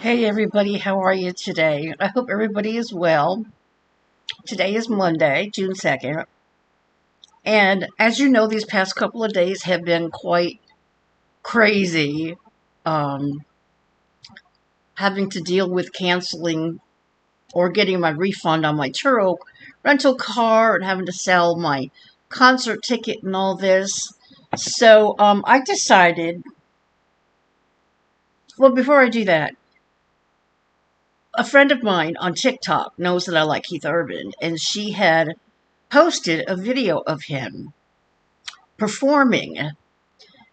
Hey everybody, how are you today? I hope everybody is well. Today is Monday, June 2nd. And as you know, these past couple of days have been quite crazy. Um, Having to deal with canceling or getting my refund on my Turo rental car and having to sell my concert ticket and all this. So I decided, well, before I do that, a friend of mine on TikTok knows that I like Keith Urban, and she had posted a video of him performing.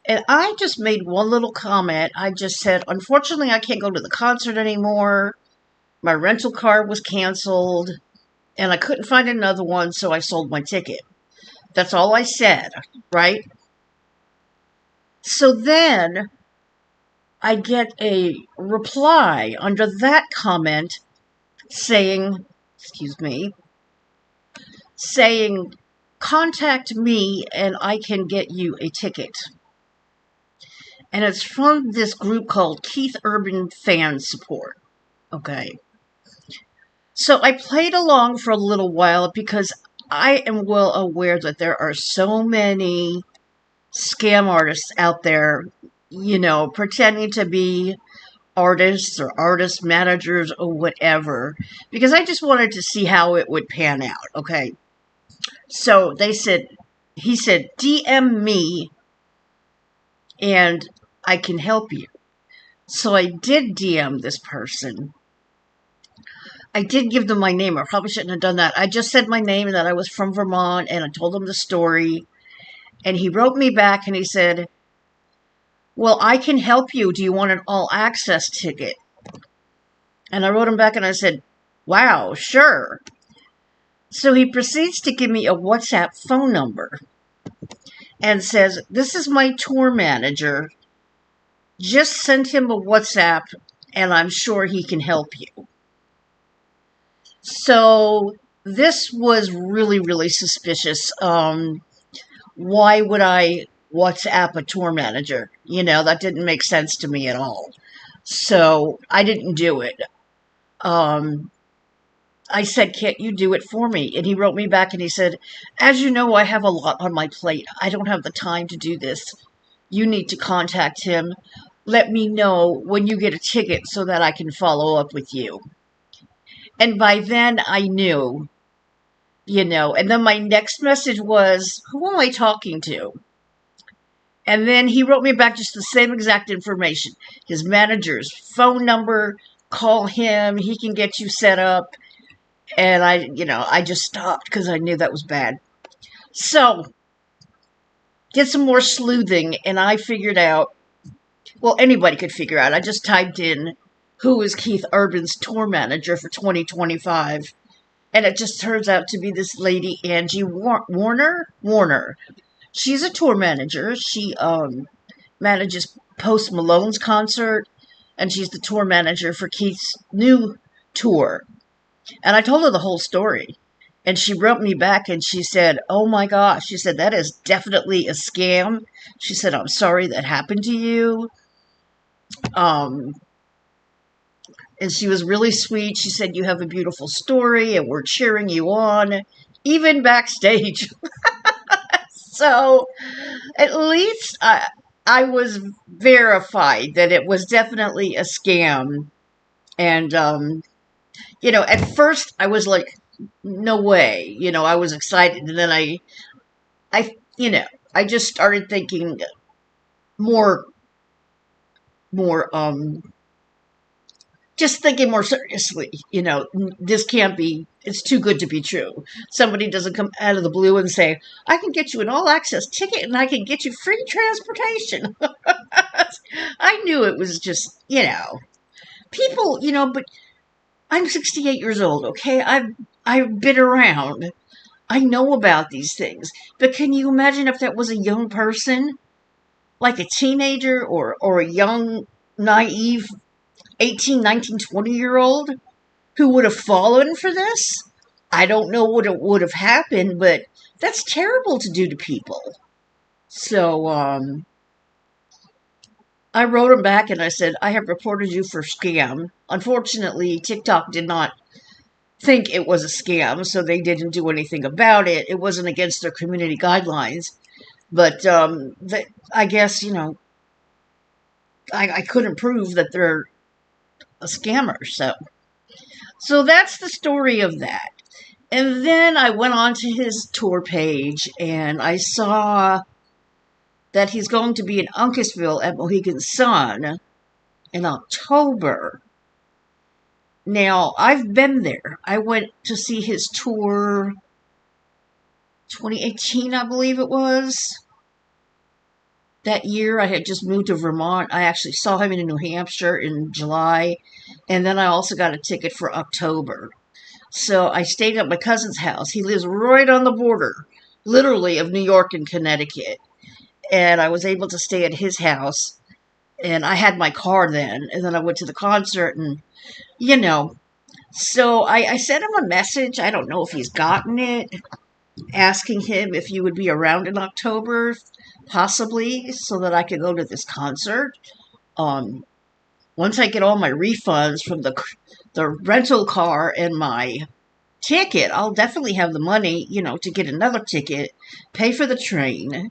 And I just made one little comment. I just said, unfortunately, I can't go to the concert anymore. My rental car was canceled, and I couldn't find another one, so I sold my ticket. That's all I said, right? So then I get a reply under that comment saying, excuse me, saying, contact me and I can get you a ticket. And it's from this group called Keith Urban Fan Support. Okay. So I played along for a little while because I am well aware that there are so many scam artists out there, pretending to be artists or artist managers or whatever, because I just wanted to see how it would pan out. Okay. So he said, DM me and I can help you. So I did DM this person. I did give them my name. I probably shouldn't have done that. I just said my name and that I was from Vermont, and I told him the story. And he wrote me back and he said, well, I can help you. Do you want an all access ticket? And I wrote him back and I said, wow, sure. So he proceeds to give me a WhatsApp phone number and says, this is my tour manager. Just send him a WhatsApp and I'm sure he can help you. So this was really, really suspicious. Why would I WhatsApp a tour manager? That didn't make sense to me at all. So I didn't do it. Um, I said, can't you do it for me? And he wrote me back and he said, as you know, I have a lot on my plate. I don't have the time to do this. You need to contact him. Let me know when you get a ticket so that I can follow up with you. And by then I knew, and then my next message was, who am I talking to? And then he wrote me back just the same exact information. His manager's phone number, call him, he can get you set up. And I just stopped because I knew that was bad. So, did some more sleuthing and I figured out, well, anybody could figure out. I just typed in who is Keith Urban's tour manager for 2025. And it just turns out to be this lady, Angie Warner. She's a tour manager. She manages Post Malone's concert, and she's the tour manager for Keith's new tour. And I told her the whole story. And she wrote me back and she said, oh my gosh, she said, that is definitely a scam. She said, I'm sorry that happened to you. Um, and she was really sweet. She said, you have a beautiful story and we're cheering you on, even backstage. So at least I was verified that it was definitely a scam. And, at first I was like, no way. I was excited. And then I just started thinking more, more, just thinking more seriously, this can't be, it's too good to be true. Somebody doesn't come out of the blue and say, I can get you an all access ticket and I can get you free transportation. I knew it was just, people, but I'm 68 years old, okay? I've been around. I know about these things. But can you imagine if that was a young person, like a teenager or a young, naive 18, 19, 20-year-old who would have fallen for this? I don't know what it would have happened, but that's terrible to do to people. So, I wrote him back and I said, I have reported you for scam. Unfortunately, TikTok did not think it was a scam, so they didn't do anything about it. It wasn't against their community guidelines. But I guess, I couldn't prove that they're a scammer. So that's the story of that. And then I went on to his tour page and I saw that he's going to be in Uncasville at Mohegan Sun in October. Now, I've been there. I went to see his tour 2018, I believe it was. That year, I had just moved to Vermont. I actually saw him in New Hampshire in July, and then I also got a ticket for October. So I stayed at my cousin's house. He lives right on the border, literally, of New York and Connecticut. And I was able to stay at his house. And I had my car then. And then I went to the concert and, you know. So I sent him a message. I don't know if he's gotten it. Asking him if you would be around in October, possibly, so that I could go to this concert. Once I get all my refunds from the rental car and my ticket, I'll definitely have the money, to get another ticket, pay for the train,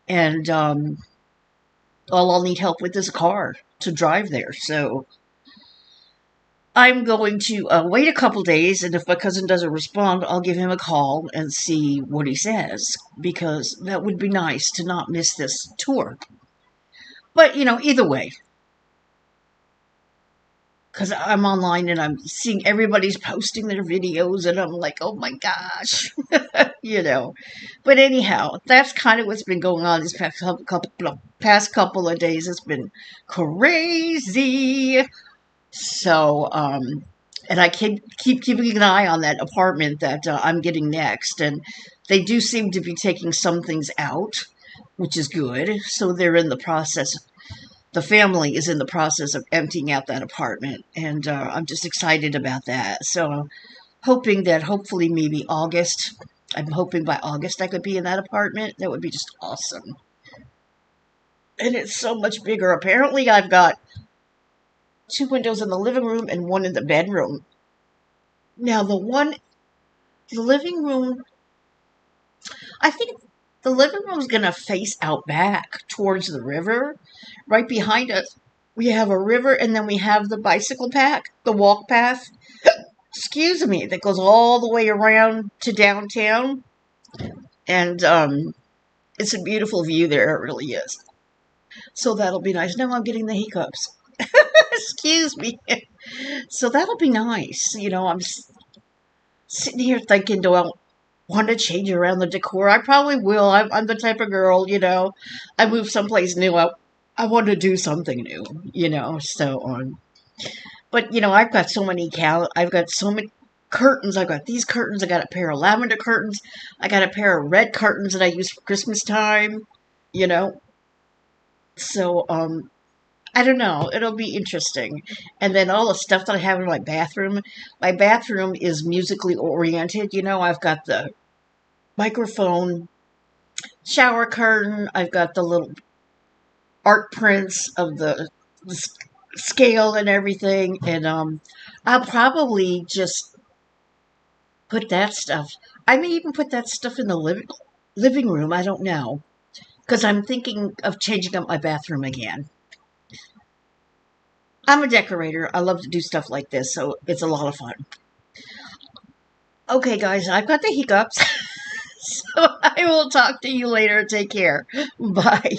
and all I'll need help with is a car to drive there. So I'm going to wait a couple days, and if my cousin doesn't respond, I'll give him a call and see what he says, because that would be nice to not miss this tour. But, either way, because I'm online and I'm seeing everybody's posting their videos, and I'm like, oh my gosh, But anyhow, that's kind of what's been going on these past couple of days. It's been crazy. So, and I keep keeping an eye on that apartment that I'm getting next. And they do seem to be taking some things out, which is good. So they're in the process. The family is in the process of emptying out that apartment. And I'm just excited about that. So hoping that hopefully maybe August, I'm hoping by August I could be in that apartment. That would be just awesome. And it's so much bigger. Apparently I've got 2 windows in the living room and 1 in the bedroom. Now, the living room, I think the living room is going to face out back towards the river. Right behind us, we have a river, and then we have the bicycle path, the walk path, excuse me, that goes all the way around to downtown. And it's a beautiful view there, it really is. So that'll be nice. Now I'm getting the hiccups. Excuse me. So that'll be nice. I'm sitting here thinking, do I want to change around the decor? I probably will. I'm the type of girl, I move someplace new. I want to do something new, so on. But, I've got I've got so many curtains. I've got these curtains. I got a pair of lavender curtains. I got a pair of red curtains that I use for Christmas time, So, I don't know. It'll be interesting. And then all the stuff that I have in my bathroom. My bathroom is musically oriented. I've got the microphone, shower curtain. I've got the little art prints of the scale and everything. And I'll probably just put that stuff. I may even put that stuff in the living room. I don't know. Because I'm thinking of changing up my bathroom again. I'm a decorator. I love to do stuff like this, so it's a lot of fun. Okay, guys, I've got the hiccups. So I will talk to you later. Take care. Bye.